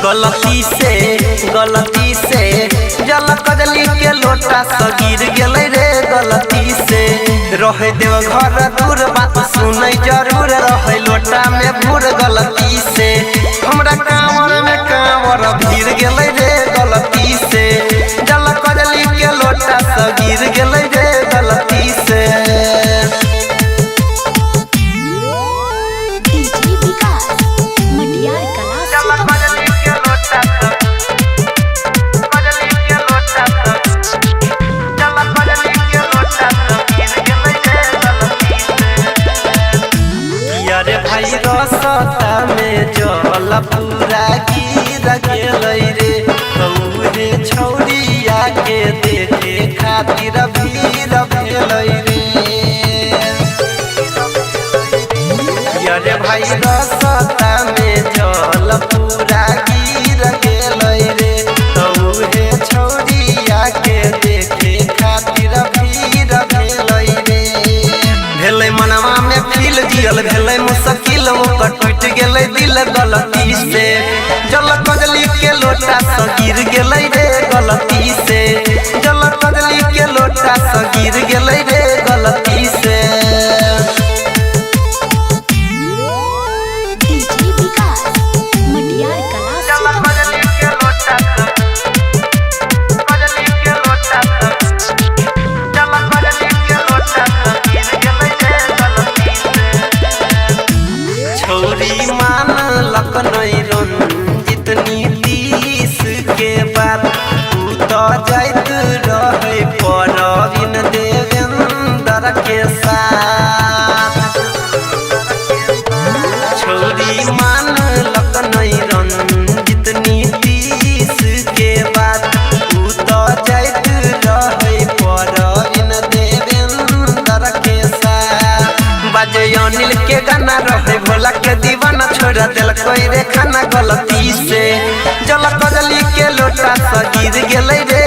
गलती से जल कजली के लोटा सगिर गेलै रे गलती से। रहे देव घर दूर बात सुनै जरूर रहे लोटा में भूर गलती से। हमरा कांवर में कांवर भीर गेलै रे गलती से। जल कजली के लोटा सगिर गेलै रे गलती से। अरे भाई रसता में जल पूरा गिर गेलै रे कौरे छौरिया के देखे खातिर भीड़ भेलै रे। अरे भाई रसता में जल पूरा गिर गेलै रे कौरे छौरिया के देखे खातिर भीड़ भेलै रे। भेलै मनवा में फील जियल भेलै मुश्किल ओकर टूट गेलै दिल गलती से। जल कजली के लोटा सगिर गेलै रे गलती से। जल कजली के लोटा सगिर गेलै रे गलती से। छौरी मान लखनई रंजित नीतीश के बाद तू तो जाइत रहे परवीन देवेंद्र के साथ। छौरी मान लखनई रंजित नीतीश के बाद तू तो जाइत रहे परवीन देवेंद्र के साथ। बाजे अनिल के गाना रहे भोला के दीवाना छोड़ा दिल कोई रे खाना गलती से। जल कजली के लोटा सगिर गेलै रे